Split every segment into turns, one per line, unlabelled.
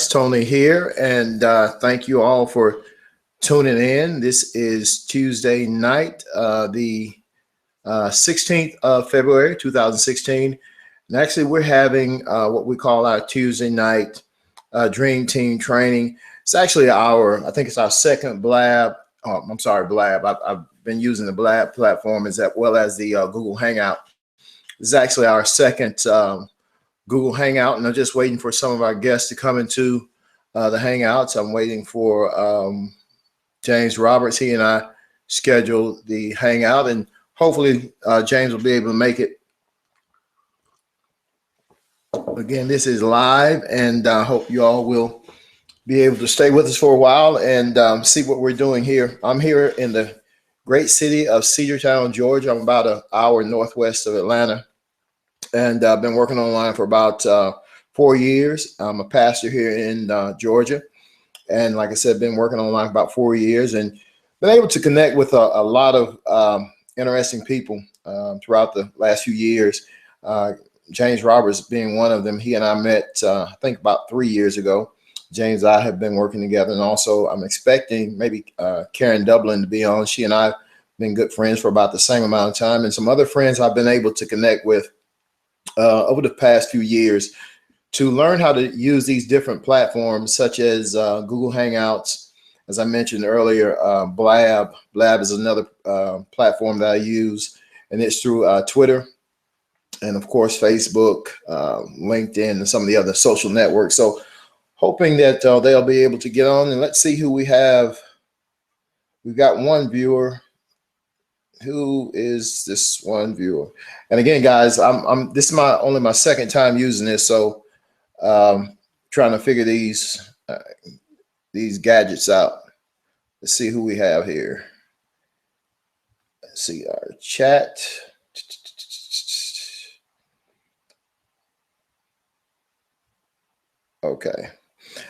Tony here, and thank you all for tuning in. This is Tuesday night, the 16th of February, 2016. And actually, we're having what we call our Tuesday night Dream Team training. It's actually I think it's our second Blab. Oh, I'm sorry, Blab. I've been using the Blab platform as well as the Google Hangout. This is actually our second Google Hangout, and I'm just waiting for some of our guests to come into the Hangouts. I'm waiting for James Roberts. He and I scheduled the Hangout, and hopefully James will be able to make it. Again, this is live, and I hope you all will be able to stay with us for a while and see what we're doing here. I'm here in the great city of Cedartown, Georgia. I'm about an hour northwest of Atlanta. And I've been working online for about 4 years. I'm a pastor here in Georgia. And like I said, been working online for about 4 years and been able to connect with a lot of interesting people throughout the last few years. James Roberts being one of them. He and I met, I think, about 3 years ago. James and I have been working together. And also, I'm expecting maybe Karen Dublin to be on. She and I have been good friends for about the same amount of time. And some other friends I've been able to connect with over the past few years to learn how to use these different platforms such as Google Hangouts. As I mentioned earlier, Blab. Blab is another platform that I use, and it's through Twitter and, of course, Facebook, LinkedIn, and some of the other social networks. So hoping that they'll be able to get on, and let's see who we have. We've got one viewer. Who is this one viewer? And again, guys, I'm this is only my second time using this, so trying to figure these gadgets out. Let's see who we have here. Let's see our chat. Okay.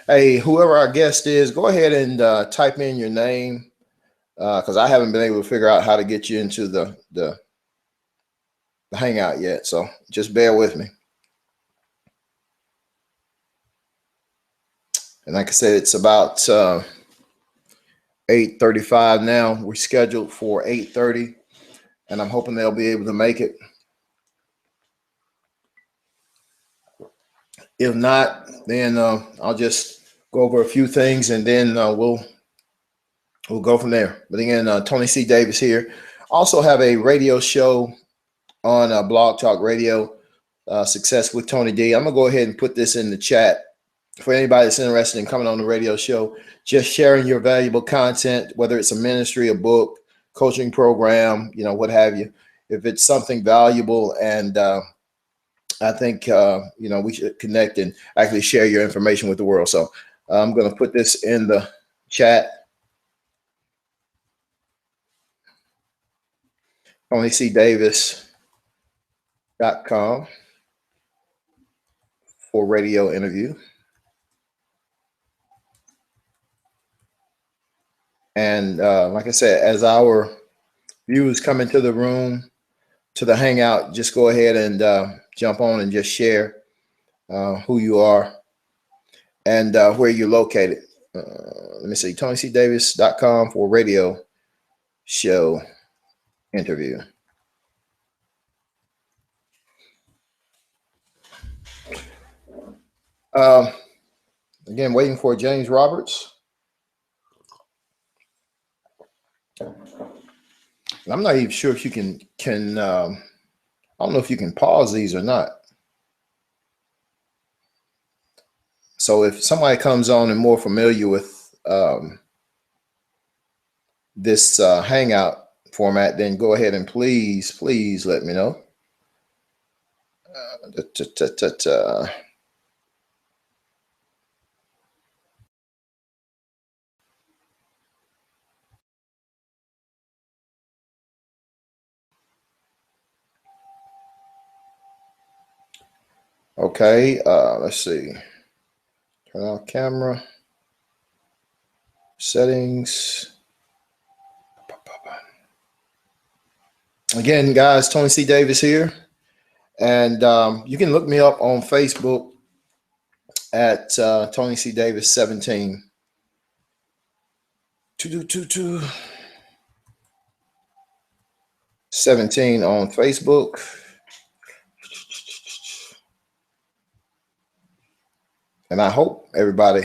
Hey, whoever our guest is, go ahead and type in your name. Because I haven't been able to figure out how to get you into the Hangout yet. So just bear with me. And like I said, it's about 8:35 now. We're scheduled for 8:30, and I'm hoping they'll be able to make it. If not, then I'll just go over a few things, and then we'll go from there. But again, Tony C. Davis here. Also have a radio show on Blog Talk Radio, Success with Tony D. I'm going to go ahead and put this in the chat for anybody that's interested in coming on the radio show, just sharing your valuable content, whether it's a ministry, a book, coaching program, what have you. If it's something valuable and I think, we should connect and actually share your information with the world. So I'm going to put this in the chat. TonyCDavis.com for radio interview. And like I said, as our viewers come into the room, to the Hangout, just go ahead and jump on and just share who you are and where you're located. Let me see, TonyCDavis.com for radio show interview. Again, waiting for James Roberts. I'm not even sure if you can I don't know if you can pause these or not. So if somebody comes on and more familiar with this Hangout format, then go ahead and please let me know. Okay, let's see. Turn on camera. Settings. Again, guys, Tony C. Davis here. And you can look me up on Facebook at Tony C. Davis 17. 17 on Facebook. And I hope everybody,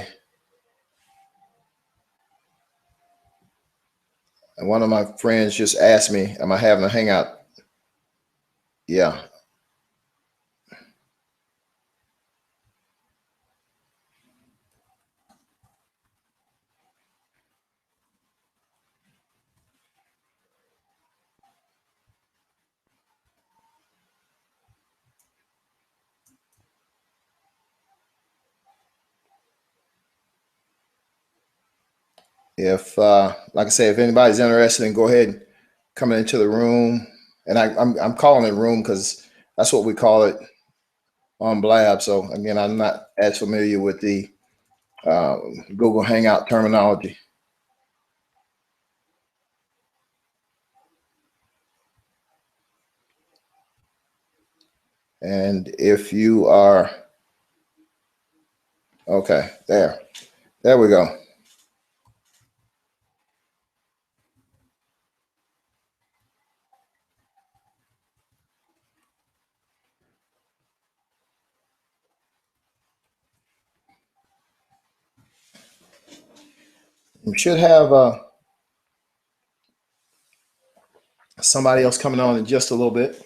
and one of my friends just asked me, am I having a hangout? Yeah. If, like I say, if anybody's interested, in go ahead and come into the room. And I'm calling it room because that's what we call it on Blab. So again, I'm not as familiar with the Google Hangout terminology. And if you are, okay, there we go. We should have somebody else coming on in just a little bit.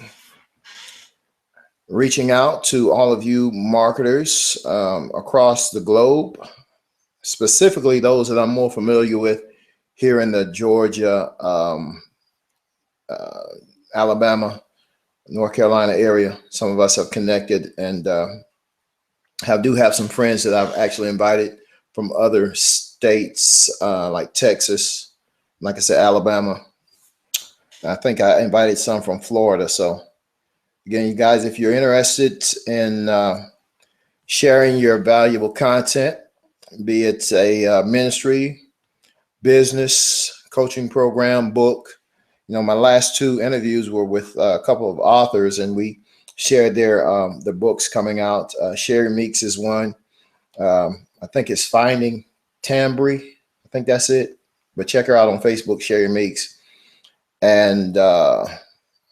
Reaching out to all of you marketers across the globe, specifically those that I'm more familiar with here in the Georgia, Alabama, North Carolina area. Some of us have connected and do have some friends that I've actually invited from other states like Texas, like I said, Alabama. I think I invited some from Florida. So again, you guys, if you're interested in sharing your valuable content, be it a ministry, business, coaching program, book. You know, my last two interviews were with a couple of authors, and we shared their books coming out. Sherry Meeks is one. I think it's Finding Tambry. I think that's it. But check her out on Facebook, Sherry Meeks. And I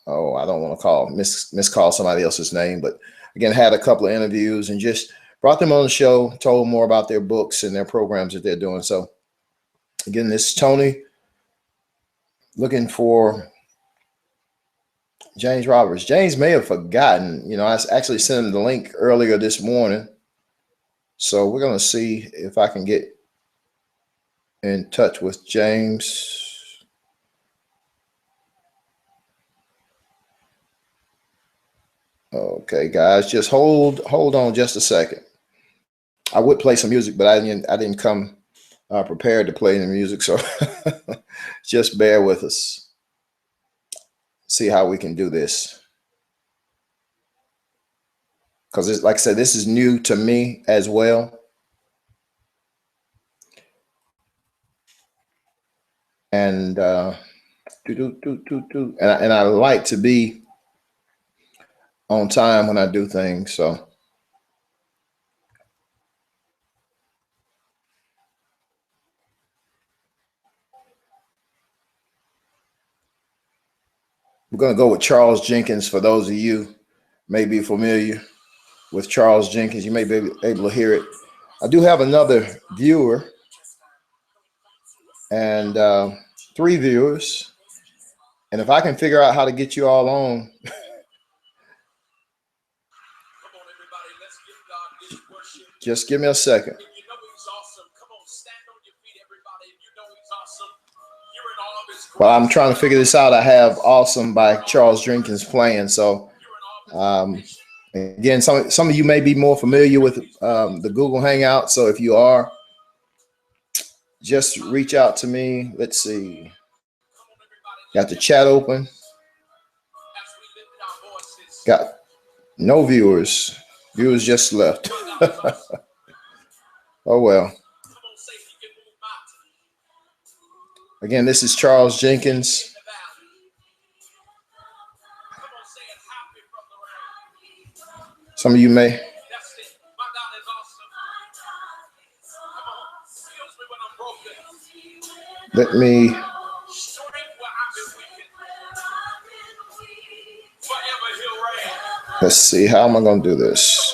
don't want to miscall somebody else's name, but again, had a couple of interviews and just brought them on the show, told more about their books and their programs that they're doing. So again, this is Tony looking for James Roberts. James may have forgotten. You know, I actually sent him the link earlier this morning. So we're going to see if I can get in touch with James. Okay, guys, just hold on just a second. I would play some music, but I didn't come prepared to play the music, so just bear with us. See how we can do this. Because, like I said, this is new to me as well. And and I like to be on time when I do things. So we're going to go with Charles Jenkins. For those of you may be familiar with Charles Jenkins, you may be able to hear it. I do have another viewer and 3 viewers. And if I can figure out how to get you all on, just give me a second. While I'm trying to figure this out, I have Awesome by Charles Jenkins playing. So again, some of you may be more familiar with the Google Hangout. So if you are, just reach out to me. Let's see. Got the chat open. Got no viewers. Viewers just left. Oh, well. Again, this is Charles Jenkins. Some of you may. Let me. Let's see. How am I going to do this?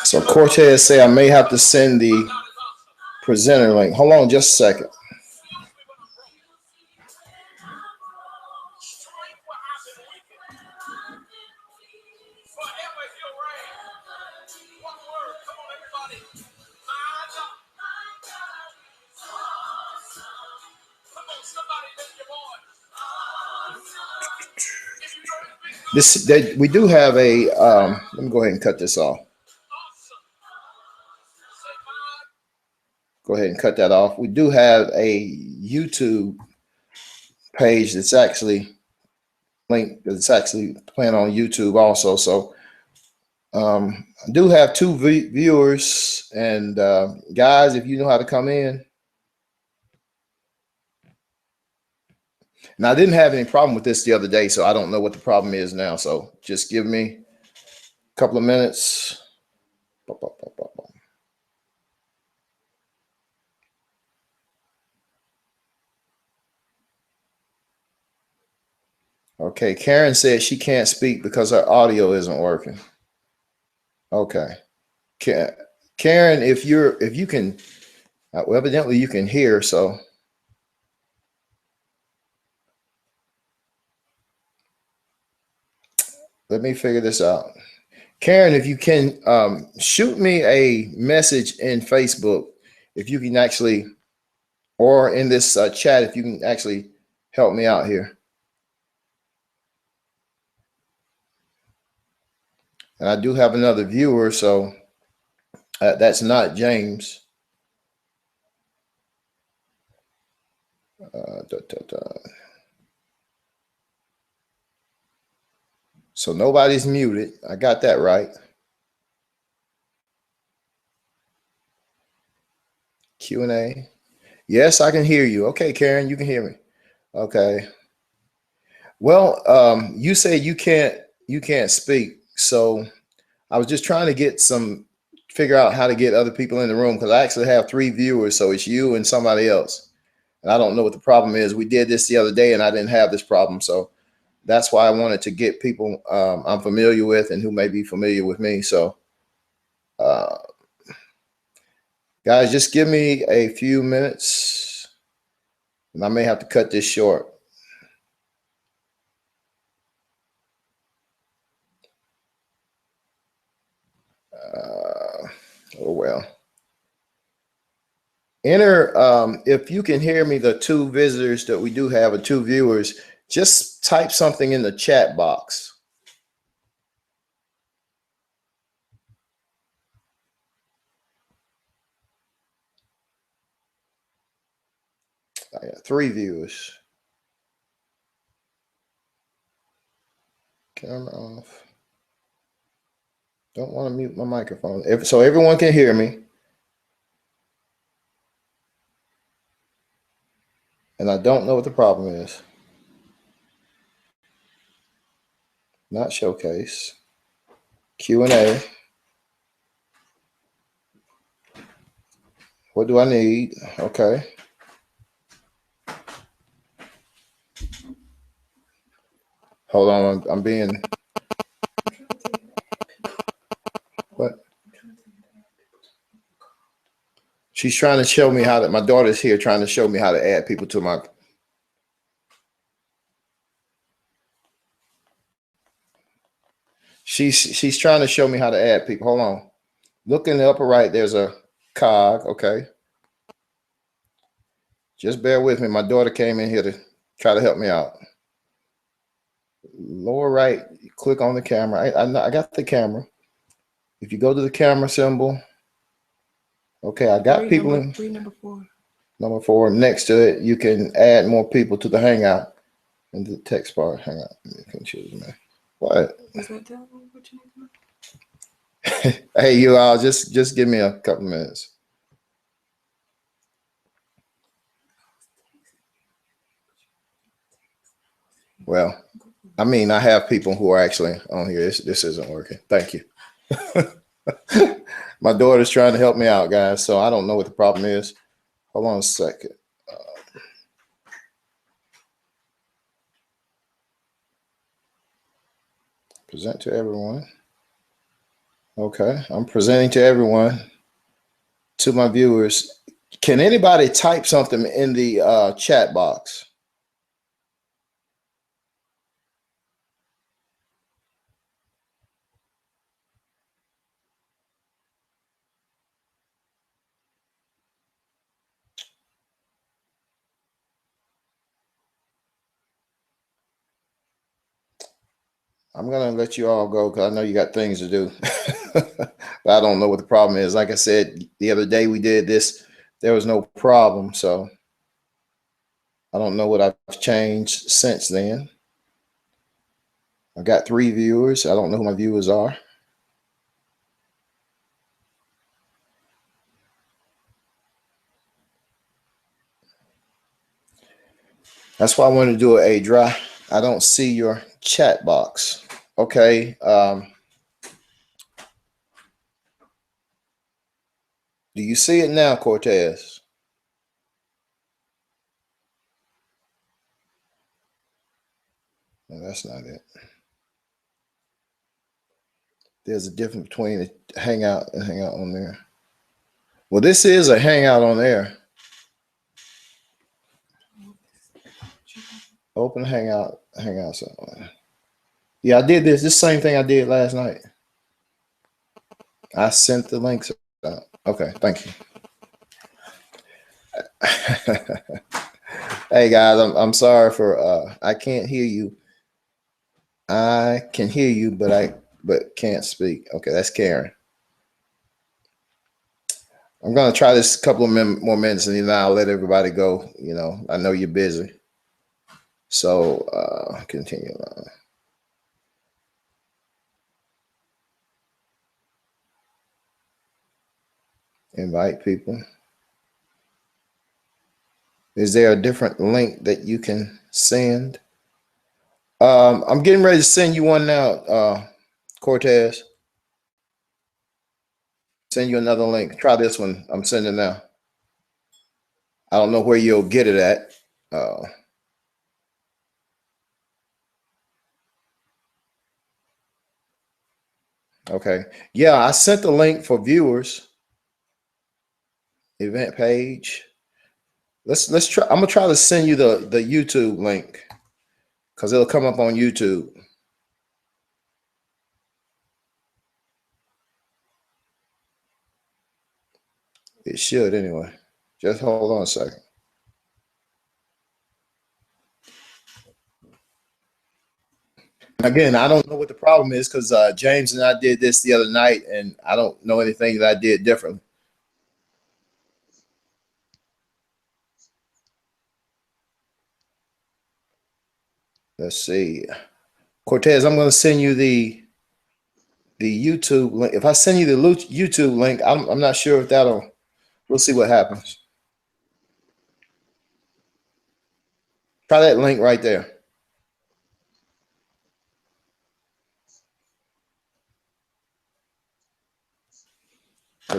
So Cortez say I may have to send the presenter link. Hold on just a second. We do have a. Let me go ahead and cut this off. Go ahead and cut that off. We do have a YouTube page that's actually linked. That's actually playing on YouTube also. So I do have two viewers, and guys, if you know how to come in. And I didn't have any problem with this the other day, so I don't know what the problem is now. So just give me a couple of minutes. Okay, Karen said she can't speak because her audio isn't working. Okay, Karen, if you can, well, evidently you can hear. So let me figure this out. Karen, if you can shoot me a message in Facebook, if you can actually, or in this chat, if you can actually help me out here. And I do have another viewer, so that's not James. So nobody's muted. I got that right. Q&A. Yes, I can hear you. Okay, Karen, you can hear me. Okay. Well, you say you can't speak. So I was just trying to figure out how to get other people in the room, because I actually have 3 viewers. So it's you and somebody else. And I don't know what the problem is. We did this the other day and I didn't have this problem. So that's why I wanted to get people I'm familiar with and who may be familiar with me. So guys, just give me a few minutes and I may have to cut this short. Oh, well. Enter, if you can hear me, the 2 visitors that we do have, or 2 viewers, just type something in the chat box. I got 3 viewers. Camera off. Don't want to mute my microphone. So everyone can hear me. And I don't know what the problem is. Not showcase. Q&A. What do I need? Okay. Hold on. I'm being. What? She's trying to show me how to. My daughter's here trying to show me how to add people to my. She's trying to show me how to add people. Hold on. Look in the upper right. There's a cog. Okay. Just bear with me. My daughter came in here to try to help me out. Lower right, click on the camera. I got the camera. If you go to the camera symbol, okay, I got people in. Number 4 next to it. You can add more people to the Hangout in the text bar. Hangout. You can choose, man. What? Is that telling me what you need to know? Hey, you all, just give me a couple minutes. Well, I mean, I have people who are actually on here. This isn't working. Thank you. My daughter's trying to help me out, guys. So I don't know what the problem is. Hold on a second. Present to everyone. Okay, I'm presenting to everyone, to my viewers. Can anybody type something in the chat box? I'm gonna let you all go because I know you got things to do. But I don't know what the problem is. Like I said, the other day we did this, there was no problem. So I don't know what I've changed since then. I got 3 viewers. I don't know who my viewers are. That's why I want to do a dry. I don't see your chat box. Okay. Do you see it now, Cortez? No, that's not it. There's a difference between a Hangout and Hangout on there. Well, this is a Hangout on there. Open Hangout, Hangouts. Yeah, I did this. This same thing I did last night. I sent the links out. Okay, thank you. Hey guys, I'm sorry for I can't hear you. I can hear you, but can't speak. Okay, that's Karen. I'm gonna try this couple of more minutes, and then I'll let everybody go. You know, I know you're busy, so continue on. Invite people. Is there a different link that you can send? I'm getting ready to send you one now, Cortez. Send you another link. Try this one. I'm sending now. I don't know where you'll get it at. Okay. Yeah, I sent the link for viewers. Event page. Let's try. I'm gonna try to send you the YouTube link because it'll come up on YouTube. It should anyway. Just hold on a second. Again, I don't know what the problem is because James and I did this the other night, and I don't know anything that I did differently. Let's see. Cortez, I'm going to send you the YouTube link. If I send you the YouTube link, I'm not sure if that'll. We'll see what happens. Try that link right there.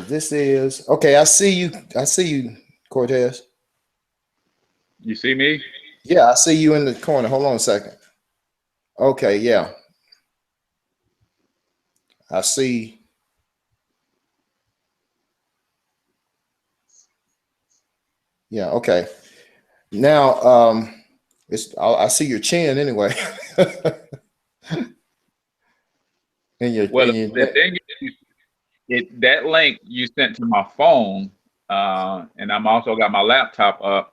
This is okay. I see you. I see you, Cortez.
You see me?
Yeah, I see you in the corner. Hold on a second. Okay, yeah. I see. Yeah, okay. Now, I see your chin anyway. in your
Well,
in your
the thing is, that link you sent to my phone, and I'm also got my laptop up.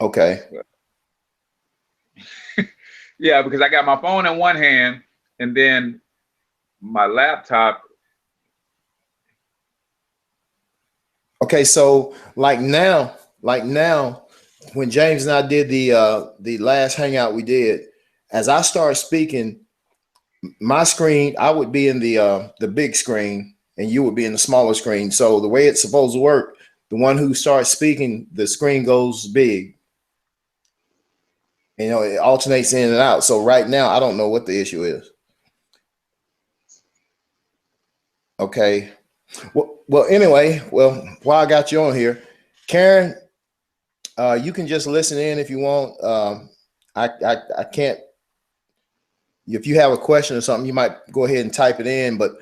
Okay.
Yeah, because I got my phone in one hand, and then my laptop.
Okay, so like now, when James and I did the last hangout we did, as I start speaking, my screen, I would be in the big screen and you would be in the smaller screen. So the way it's supposed to work, the one who starts speaking, the screen goes big. You know, it alternates in and out. So right now, I don't know what the issue is. Okay. Well, anyway, well, while I got you on here, Karen, you can just listen in if you want. I can't. If you have a question or something, you might go ahead and type it in. But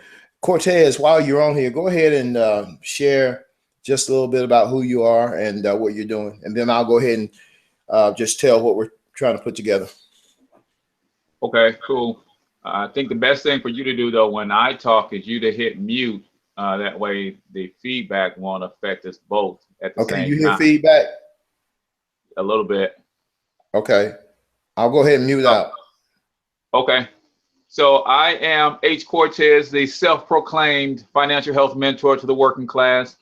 Cortez, while you're on here, go ahead and share just a little bit about who you are and what you're doing, and then I'll go ahead and just tell what we're trying to put together.
Okay, cool. I think the best thing for you to do though when I talk is you to hit mute. That way the feedback won't affect us both at the
Okay,
same
you hear
time.
feedback?
A little bit.
Okay, I'll go ahead and mute
So,
out.
okay. So I am H. Cortez, the self-proclaimed financial health mentor to the working class.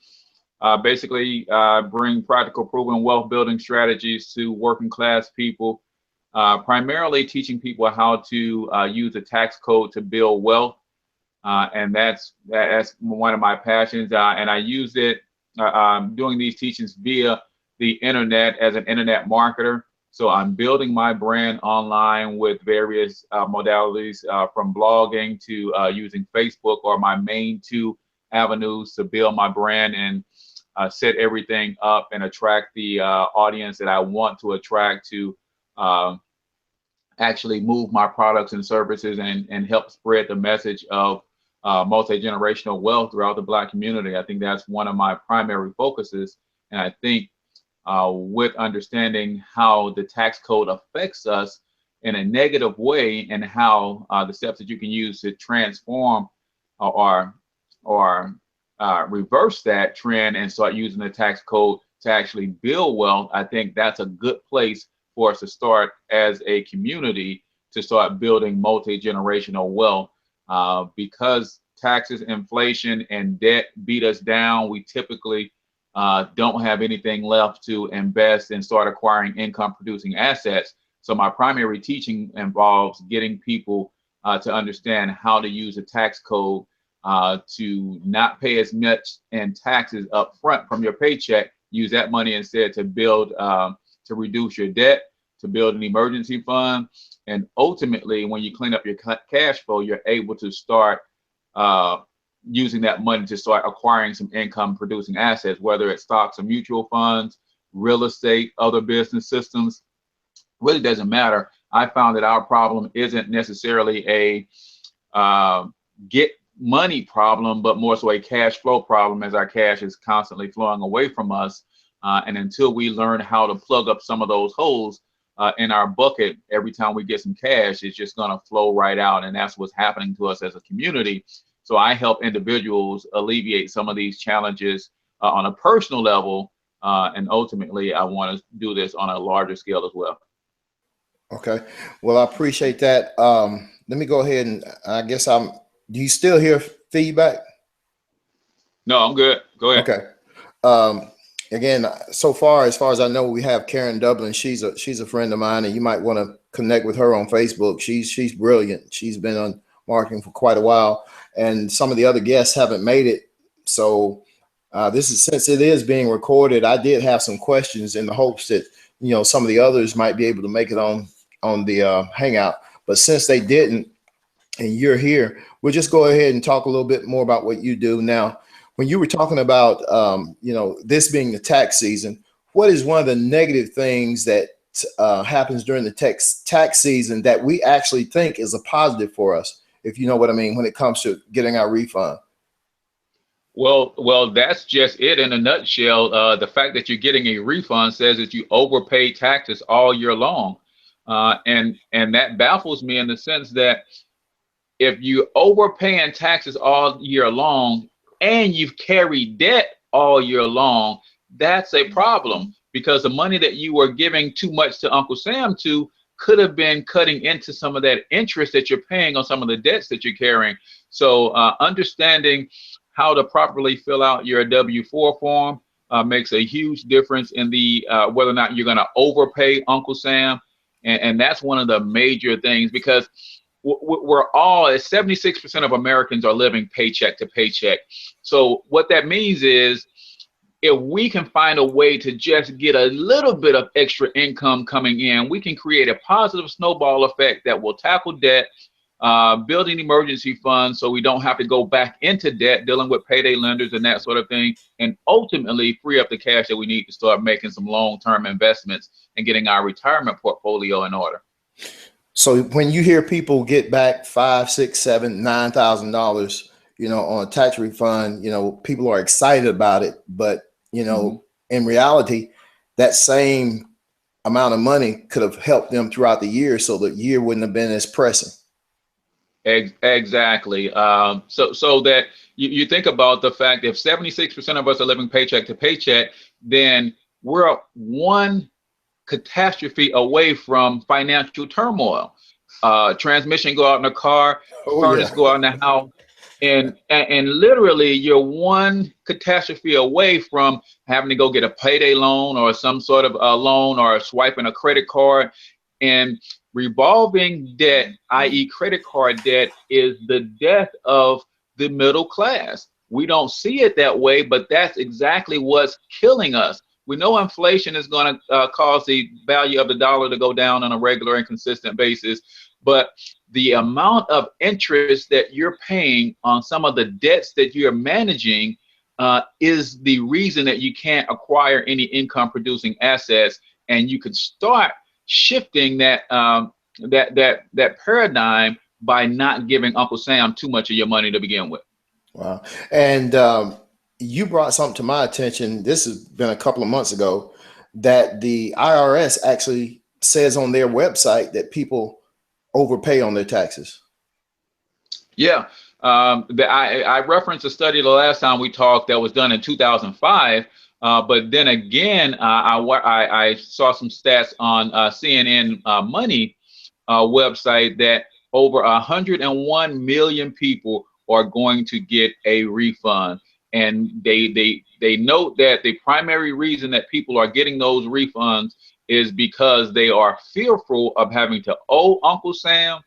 Basically, bring practical, proven wealth building strategies to working class people. Primarily teaching people how to use the tax code to build wealth, and that's one of my passions. And I use it doing these teachings via the internet as an internet marketer. So I'm building my brand online with various modalities, from blogging to using Facebook, or my main two avenues to build my brand and set everything up and attract the audience that I want to attract to actually move my products and services and help spread the message of multi-generational wealth throughout the Black community. I think that's one of my primary focuses. And I think with understanding how the tax code affects us in a negative way, and how the steps that you can use to transform or reverse that trend and start using the tax code to actually build wealth, I think that's a good place for us to start as a community to start building multi-generational wealth. Because taxes, inflation, and debt beat us down, we typically don't have anything left to invest and start acquiring income producing assets. So my primary teaching involves getting people to understand how to use a tax code to not pay as much in taxes up front from your paycheck. Use that money instead to build, to reduce your debt, to build an emergency fund. And ultimately, when you clean up your cash flow, you're able to start using that money to start acquiring some income producing assets, whether it's stocks or mutual funds, real estate, other business systems. Really doesn't matter. I found that our problem isn't necessarily a get money problem, but more so a cash flow problem, as our cash is constantly flowing away from us. And until we learn how to plug up some of those holes in our bucket, every time we get some cash, it's just going to flow right out. And that's what's happening to us as a community. So I help individuals alleviate some of these challenges on a personal level. And ultimately, I want to do this on a larger scale as well.
Okay. Well, I appreciate that. Let me go ahead and I guess do you still hear feedback?
No, I'm good. Go ahead.
Okay. Again, so far as I know, we have Karen Dublin. She's a friend of mine, and you might want to connect with her on Facebook. She's brilliant. She's been on marketing for quite a while, and some of the other guests haven't made it. So since it is being recorded, I did have some questions in the hopes that some of the others might be able to make it on the Hangout. But since they didn't, and you're here, we'll just go ahead and talk a little bit more about what you do now. When you were talking about, this being the tax season, what is one of the negative things that happens during the tax season that we actually think is a positive for us, if you know what I mean, when it comes to getting our refund?
Well, that's just it in a nutshell. The fact that you're getting a refund says that you overpaid taxes all year long. And that baffles me in the sense that if you overpaying taxes all year long and you've carried debt all year long, that's a problem, because the money that you were giving too much to Uncle Sam could have been cutting into some of that interest that you're paying on some of the debts that you're carrying. So understanding how to properly fill out your W-4 form makes a huge difference in the whether or not you're going to overpay Uncle Sam. And that's one of the major things, because we're all, 76% of Americans are living paycheck to paycheck. So what that means is if we can find a way to just get a little bit of extra income coming in, we can create a positive snowball effect that will tackle debt, building emergency funds so we don't have to go back into debt, dealing with payday lenders and that sort of thing, and ultimately free up the cash that we need to start making some long-term investments and getting our retirement portfolio in order.
So when you hear people get back $5, $6, $7, $9,000, on a tax refund, people are excited about it, but in reality, that same amount of money could have helped them throughout the year, so the year wouldn't have been as pressing.
Exactly. So that you think about the fact that if 76% of us are living paycheck to paycheck, then we're one catastrophe away from financial turmoil. Transmission go out in the car, furnace go out in the house, and literally you're one catastrophe away from having to go get a payday loan or some sort of a loan or swiping a credit card. And revolving debt, i.e. credit card debt, is the death of the middle class. We don't see it that way, but that's exactly what's killing us. We know inflation is going to cause the value of the dollar to go down on a regular and consistent basis, but the amount of interest that you're paying on some of the debts that you're managing is the reason that you can't acquire any income producing assets, and you could start shifting that that paradigm by not giving Uncle Sam too much of your money to begin with.
Wow. And you brought something to my attention. This has been a couple of months ago, that the IRS actually says on their website that people overpay on their taxes.
Yeah. I referenced a study the last time we talked that was done in 2005. But then again, I saw some stats on CNN Money website that over 101 million people are going to get a refund. And they note that the primary reason that people are getting those refunds is because they are fearful of having to owe Uncle Sam,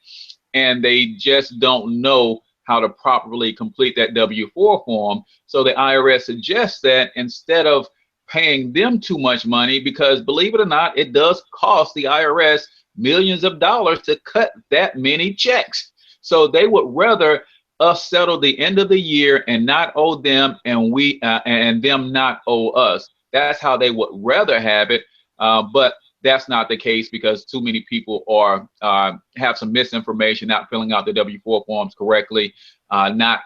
and they just don't know how to properly complete that W-4 form. So the IRS suggests that instead of paying them too much money, because believe it or not, it does cost the IRS millions of dollars to cut that many checks. So they would rather us settle the end of the year and not owe them, and we and them not owe us. That's how they would rather have it. But that's not the case, because too many people are have some misinformation, not filling out the W-4 forms correctly, not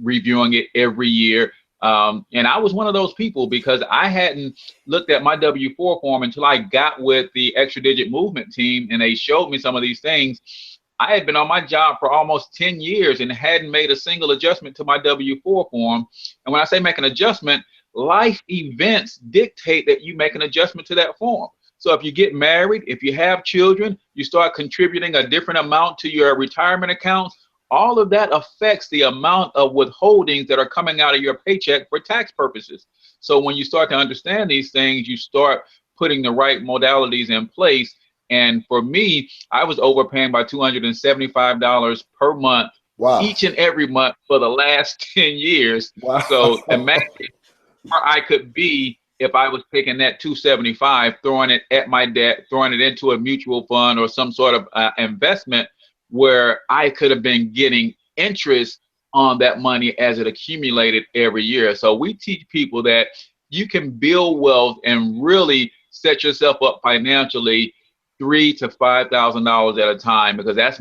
reviewing it every year. And I was one of those people, because I hadn't looked at my W-4 form until I got with the Extra Digit Movement team, and they showed me some of these things. I had been on my job for almost 10 years and hadn't made a single adjustment to my W-4 form. And when I say make an adjustment, life events dictate that you make an adjustment to that form. So if you get married, if you have children, you start contributing a different amount to your retirement accounts. All of that affects the amount of withholdings that are coming out of your paycheck for tax purposes. So when you start to understand these things, you start putting the right modalities in place. And for me, I was overpaying by $275 per month,
wow,
each and every month for the last 10 years.
Wow.
So imagine where I could be if I was picking that $275, throwing it at my debt, throwing it into a mutual fund or some sort of investment, where I could have been getting interest on that money as it accumulated every year. So we teach people that you can build wealth and really set yourself up financially $3,000 to $5,000 at a time, because that's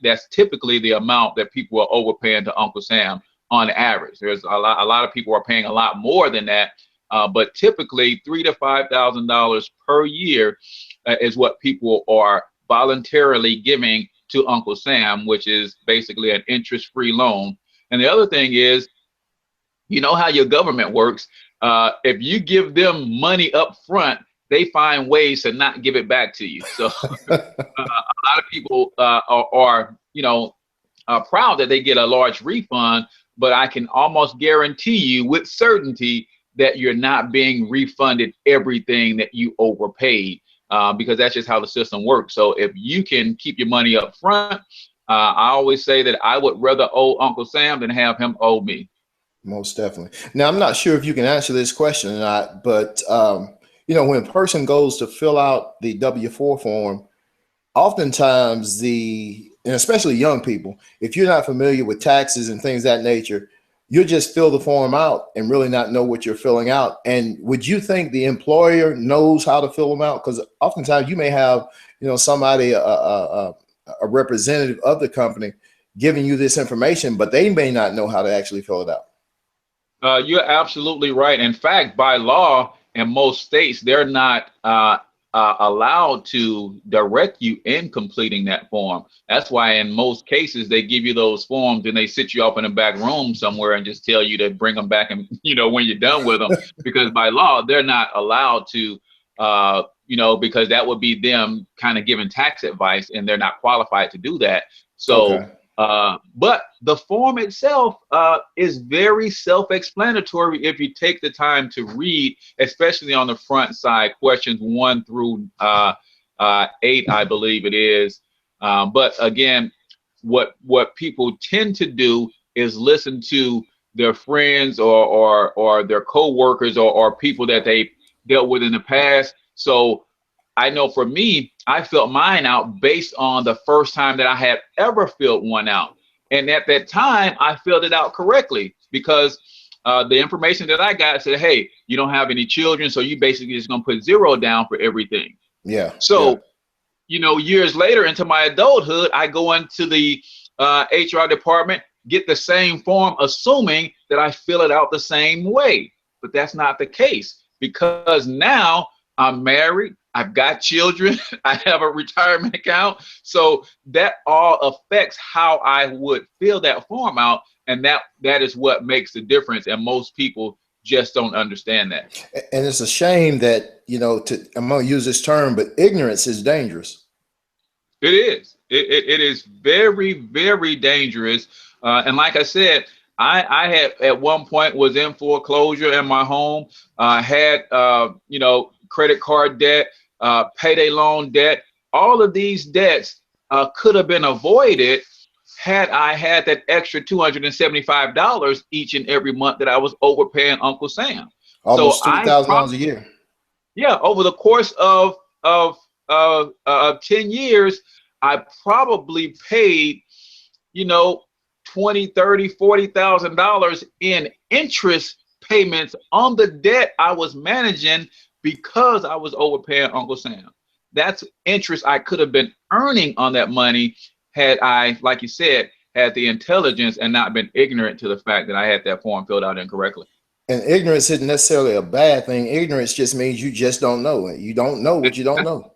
that's typically the amount that people are overpaying to Uncle Sam on average. There's a lot of people are paying a lot more than that, but typically $3,000 to $5,000 per year is what people are voluntarily giving to Uncle Sam, which is basically an interest-free loan. And the other thing is, you know how your government works. If you give them money up front, they find ways to not give it back to you. So a lot of people are proud that they get a large refund, but I can almost guarantee you with certainty that you're not being refunded everything that you overpaid, because that's just how the system works. So if you can keep your money up front, I always say that I would rather owe Uncle Sam than have him owe me.
Most definitely. Now, I'm not sure if you can answer this question or not, but when a person goes to fill out the W-4 form, oftentimes and especially young people, if you're not familiar with taxes and things of that nature, you'll just fill the form out and really not know what you're filling out. And would you think the employer knows how to fill them out? Because oftentimes you may have, somebody, a representative of the company giving you this information, but they may not know how to actually fill it out.
You're absolutely right. In fact, by law, in most states, they're not allowed to direct you in completing that form. That's why in most cases they give you those forms and they sit you up in a back room somewhere and just tell you to bring them back and when you're done with them, because by law they're not allowed to because that would be them kind of giving tax advice and they're not qualified to do that. So
Okay.
but the form itself is very self-explanatory if you take the time to read, especially on the front side, questions 1 through 8, I believe it is. But again, what people tend to do is listen to their friends or their co-workers or people that they dealt with in the past. So I know for me, I filled mine out based on the first time that I had ever filled one out. And at that time, I filled it out correctly because the information that I got said, hey, you don't have any children, so you basically just going to put 0 down for everything.
Yeah.
So, years later into my adulthood, I go into the HR department, get the same form, assuming that I fill it out the same way. But that's not the case because now I'm married. I've got children. I have a retirement account. So that all affects how I would fill that form out. And that is what makes the difference. And most people just don't understand that.
And it's a shame that, I'm going to use this term, but ignorance is dangerous.
It is. It is very, very dangerous. And like I said, I had at one point was in foreclosure in my home. Had, credit card debt, payday loan debt. All of these debts could have been avoided had I had that extra $275 each and every month that I was overpaying Uncle Sam.
Almost
So
$3,000 a year.
Yeah, over the course of 10 years, I probably paid, $20, $30, $40,000 in interest payments on the debt I was managing because I was overpaying Uncle Sam. That's interest I could have been earning on that money had I, like you said, had the intelligence and not been ignorant to the fact that I had that form filled out incorrectly.
And ignorance isn't necessarily a bad thing. Ignorance just means you just don't know. You don't know what you don't know.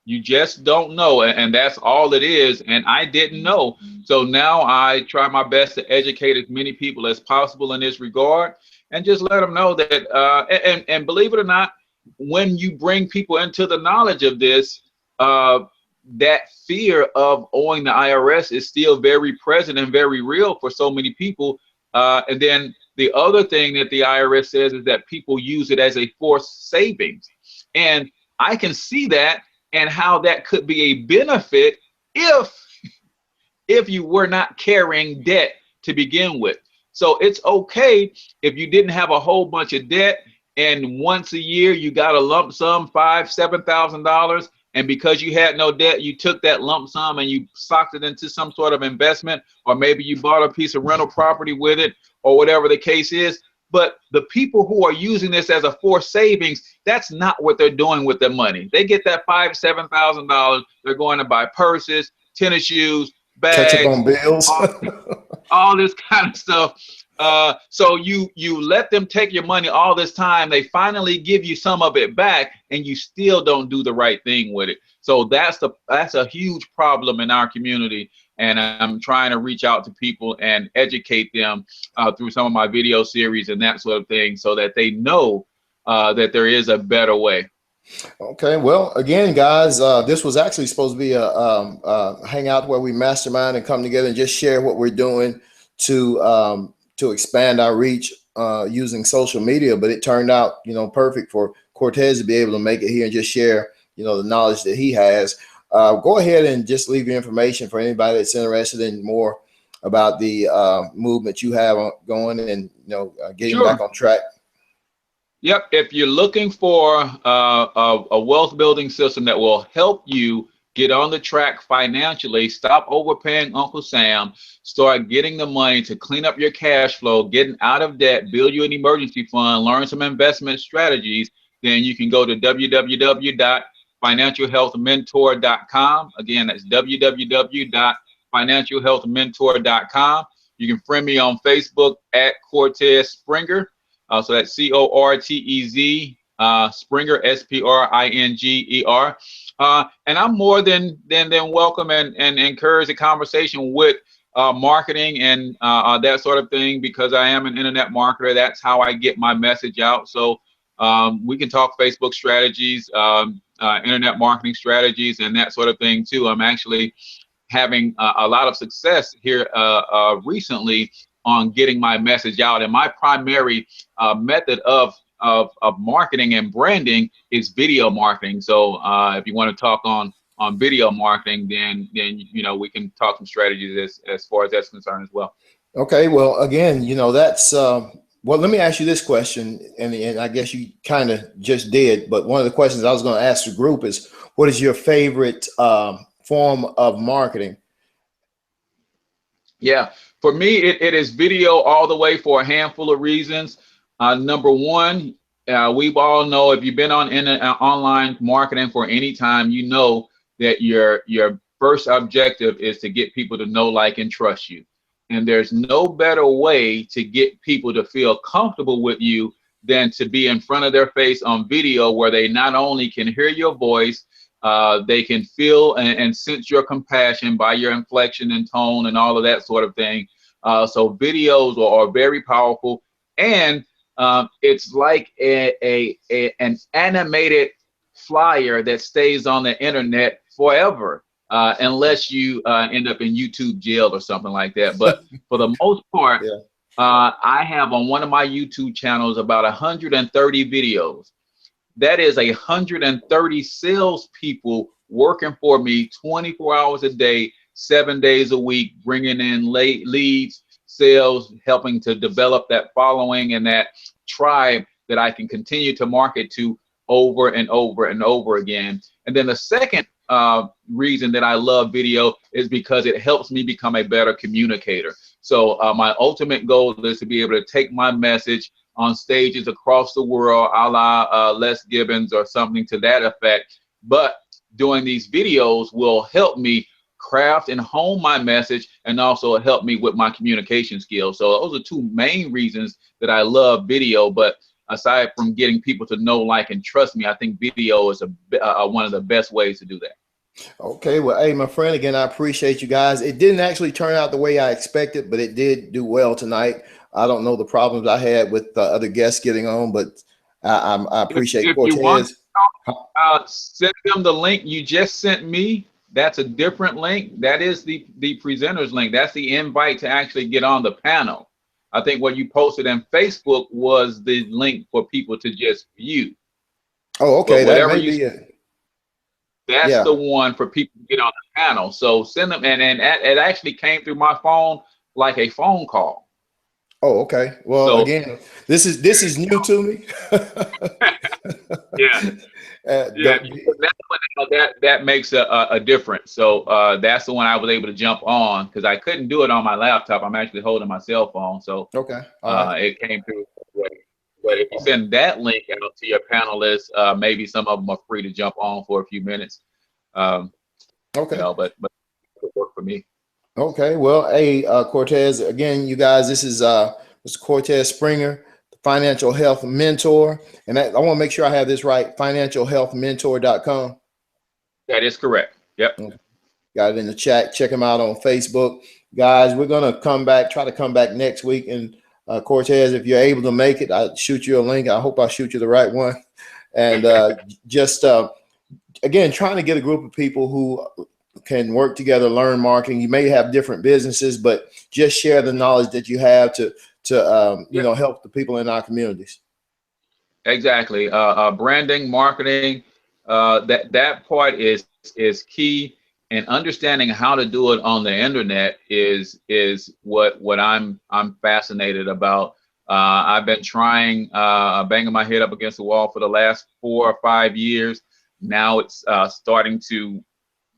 You just don't know, and that's all it is. And I didn't know. So now I try my best to educate as many people as possible in this regard and just let them know that, and believe it or not, when you bring people into the knowledge of this, that fear of owing the IRS is still very present and very real for so many people. And then the other thing that the IRS says is that people use it as a forced savings. And I can see that and how that could be a benefit if you were not carrying debt to begin with. So it's okay if you didn't have a whole bunch of debt and once a year you got a lump sum, $5,000, $7,000, and because you had no debt, you took that lump sum and you socked it into some sort of investment, or maybe you bought a piece of rental property with it, or whatever the case is. But the people who are using this as a forced savings, that's not what they're doing with their money. They get that $5,000, $7,000. They're going to buy purses, tennis shoes, bags,
catch up on bills,
all this kind of stuff. So you let them take your money all this time. They finally give you some of it back, and you still don't do the right thing with it. So that's a huge problem in our community. And I'm trying to reach out to people and educate them through some of my video series and that sort of thing, so that they know that there is a better way.
Okay, well, again, guys, this was actually supposed to be a hangout where we mastermind and come together and just share what we're doing to expand our reach using social media. But it turned out, perfect for Cortez to be able to make it here and just share, the knowledge that he has. Go ahead and just leave your information for anybody that's interested in more about the movement you have going, and getting
Sure.
back on track.
Yep. If you're looking for a wealth building system that will help you get on the track financially, stop overpaying Uncle Sam, start getting the money to clean up your cash flow, getting out of debt, build you an emergency fund, learn some investment strategies, then you can go to www.financialhealthmentor.com. Again, that's www.financialhealthmentor.com. You can friend me on Facebook at Cortez Springer. So that's Cortez Springer, Springer. And I'm more than welcome and encourage a conversation with marketing and that sort of thing, because I am an internet marketer. That's how I get my message out. So we can talk Facebook strategies, internet marketing strategies, and that sort of thing too. I'm actually having a lot of success here recently on getting my message out. And my primary method of marketing and branding is video marketing. So if you want to talk on video marketing, then we can talk some strategies as far as that's concerned as well.
Okay, well, again, that's well, let me ask you this question, and I guess you kind of just did, but one of the questions I was going to ask the group is, what is your favorite form of marketing?
Yeah, for me, it is video all the way for a handful of reasons. Number one, we all know, if you've been on online marketing for any time, you know that your first objective is to get people to know, like, and trust you. And there's no better way to get people to feel comfortable with you than to be in front of their face on video, where they not only can hear your voice, they can feel and sense your compassion by your inflection and tone and all of that sort of thing. So videos are very powerful, and it's like an animated flyer that stays on the internet forever, unless you end up in YouTube jail or something like that. But for the most part,
Yeah.
I have on one of my YouTube channels about 130 videos. That is 130 salespeople working for me 24 hours a day, 7 days a week, bringing in leads, sales, helping to develop that following and that tribe that I can continue to market to over and over and over again. And then the second reason that I love video is because it helps me become a better communicator. So my ultimate goal is to be able to take my message on stages across the world, a la Les Gibbons or something to that effect. But doing these videos will help me craft and hone my message, and also help me with my communication skills. So those are two main reasons that I love video. But aside from getting people to know, like, and trust me, I think video is one of the best ways to do that.
Okay, well, hey, my friend, again, I appreciate you guys. It didn't actually turn out the way I expected, but it did do well tonight. I don't know the problems I had with other guests getting on, but I appreciate
if
Cortez.
you want, send them the link you just sent me. That's a different link. That is the presenter's link. That's the invite to actually get on the panel. I think what you posted on Facebook was the link for people to just view.
Oh, okay.
But whatever
that may be it.
That's
Yeah.
the one for people to get on the panel. So send them, and it actually came through my phone like a phone call.
Oh, okay. Well,
So
again, this is new to me.
yeah. Yeah, that makes a difference. So that's the one I was able to jump on, because I couldn't do it on my laptop. I'm actually holding my cell phone, so
Okay. All right.
it came through. But if you send that link out to your panelists, maybe some of them are free to jump on for a few minutes.
Okay.
But it would work for me.
Okay. Well, hey, Cortez, again, you guys, this is Mr. Cortez Springer, the financial health mentor. And I want to make sure I have this right, financialhealthmentor.com.
That is correct. Yep.
Got it in the chat. Check him out on Facebook. Guys, we're going to try to come back next week. And Cortez, if you're able to make it, I'll shoot you a link. I hope I shoot you the right one. And just, again, trying to get a group of people who can work together, learn marketing. You may have different businesses, but just share the knowledge that you have to help the people in our communities.
Exactly. Branding, marketing, that part is key. and understanding how to do it on the internet is what I'm fascinated about. I've been trying, banging my head up against the wall for the last 4 or 5 years. Now it's starting to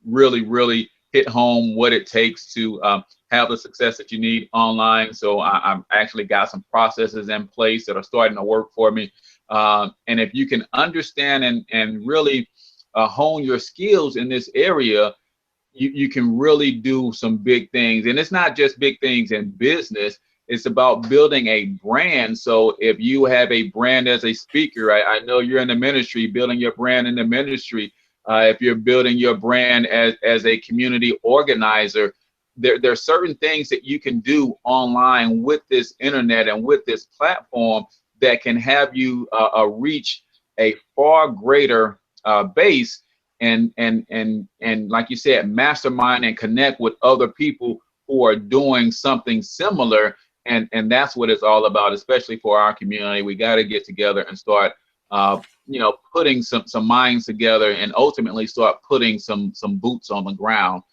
really hit home what it takes to have the success that you need online. So I'm actually got some processes in place that are starting to work for me. And if you can understand and really hone your skills in this area, you can really do some big things. And it's not just big things in business. It's about building a brand. So if you have a brand as a speaker, I know you're in the ministry, building your brand in the ministry. If you're building your brand as a community organizer, there are certain things that you can do online with this internet and with this platform that can have you reach a far greater base and like you said, mastermind and connect with other people who are doing something similar. And that's what it's all about, especially for our community. We got to get together and start putting some minds together and ultimately start putting some boots on the ground.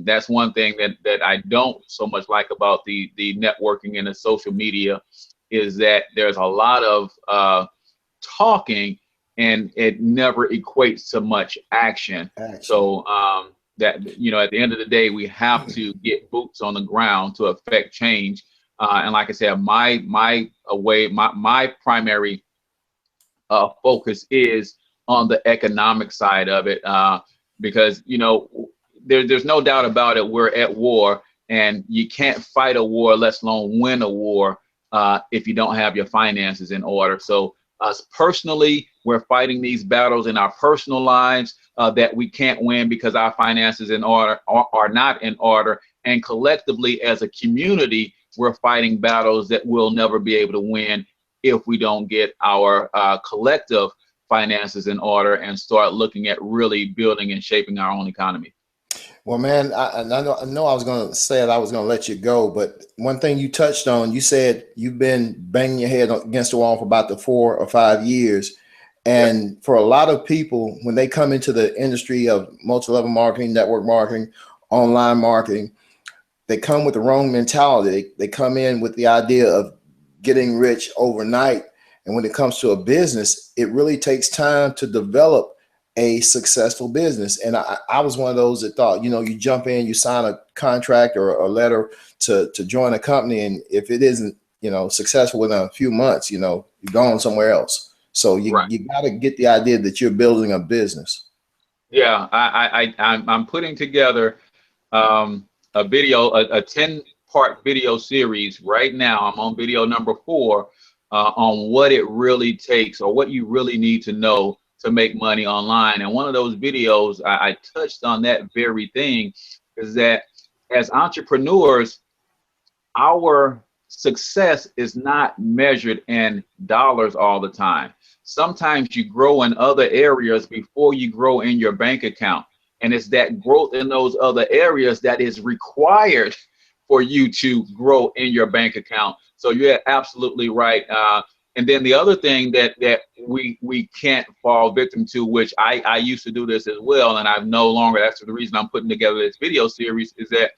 That's one thing that I don't so much like about the networking and the social media, is that there's a lot of talking and it never equates to much action. So that, at the end of the day, we have to get boots on the ground to affect change. And like I said, my primary focus is on the economic side of it, because there's no doubt about it. We're at war, and you can't fight a war, let alone win a war, if you don't have your finances in order. So us personally, we're fighting these battles in our personal lives that we can't win because our finances in order are not in order. And collectively, as a community, we're fighting battles that we'll never be able to win if we don't get our collective finances in order and start looking at really building and shaping our own economy.
Well, man, I know I was going to say it, I was going to let you go, but one thing you touched on, you said you've been banging your head against the wall for about the 4 or 5 years. And yep. For a lot of people, when they come into the industry of multi-level marketing, network marketing, online marketing, they come with the wrong mentality. They come in with the idea of getting rich overnight. And when it comes to a business, it really takes time to develop a successful business. And I was one of those that thought, you jump in, you sign a contract or a letter to join a company. And if it isn't, successful within a few months, you're going somewhere else. So you got to get the idea that you're building a business.
Yeah, I'm putting together a video, a 10-part video series right now. I'm on video number 4 on what it really takes, or what you really need to know to make money online. And one of those videos, I touched on that very thing, is that as entrepreneurs, our success is not measured in dollars all the time. Sometimes you grow in other areas before you grow in your bank account. And it's that growth in those other areas that is required for you to grow in your bank account. So you're absolutely right. And then the other thing that we can't fall victim to, which I used to do this as well, and I've no longer, that's the reason I'm putting together this video series, is that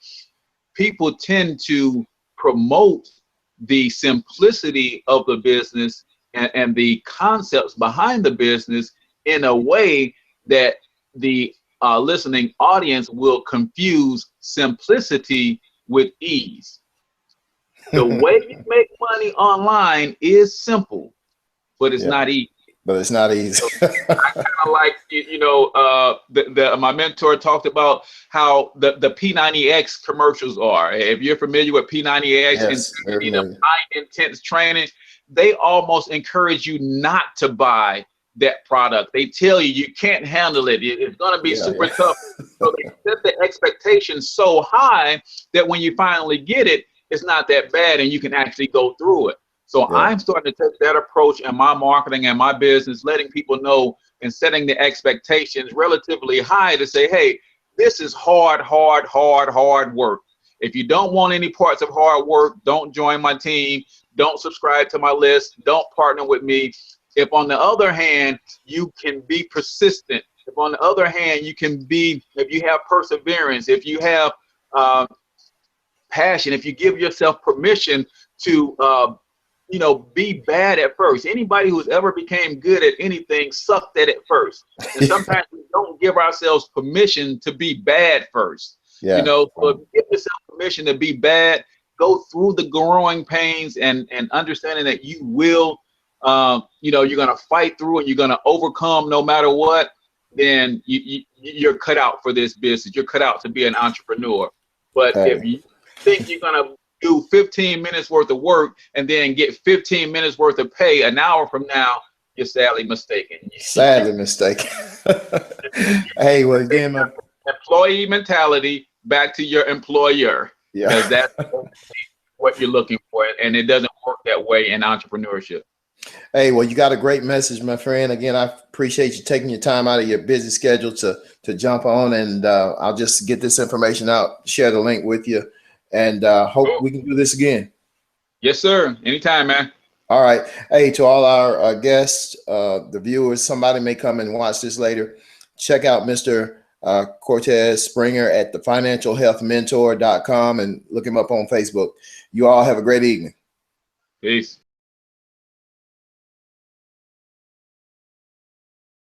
people tend to promote the simplicity of the business and the concepts behind the business in a way that the listening audience will confuse simplicity with ease. The way you make money online is simple, but it's not easy.
But it's not easy.
So I kind of like, my mentor talked about how the P90X commercials are. If you're familiar with P90X,
yes,
and you need high intense training, they almost encourage you not to buy that product. They tell you can't handle it. It's going to be super tough. So they set the expectations so high that when you finally get it, it's not that bad and you can actually go through it. So I'm starting to take that approach in my marketing and my business, letting people know and setting the expectations relatively high to say, hey, this is hard work. If you don't want any parts of hard work, don't join my team. Don't subscribe to my list. Don't partner with me. If, on the other hand, you can be persistent, If on the other hand, if you have perseverance, if you have passion, if you give yourself permission to, be bad at first. Anybody who's ever became good at anything sucked at it first. And sometimes we don't give ourselves permission to be bad first.
Yeah.
So if you give yourself permission to be bad, go through the growing pains and understanding that you will, you're going to fight through and you're going to overcome no matter what, then you're cut out for this business. You're cut out to be an entrepreneur. But if you think you're going to do 15 minutes worth of work and then get 15 minutes worth of pay an hour from now, you're sadly mistaken.
Sadly mistaken. Hey, well, again,
employee mentality back to your employer.
Yeah.
Because that's what you're looking for. And it doesn't work that way in entrepreneurship.
Hey, well, you got a great message, my friend. Again, I appreciate you taking your time out of your busy schedule to jump on, and I'll just get this information out, share the link with you, and hope we can do this again.
Yes, sir. Anytime, man.
All right. Hey, to all our guests, the viewers, somebody may come and watch this later. Check out Mr. Cortez Springer at thefinancialhealthmentor.com and look him up on Facebook. You all have a great evening.
Peace.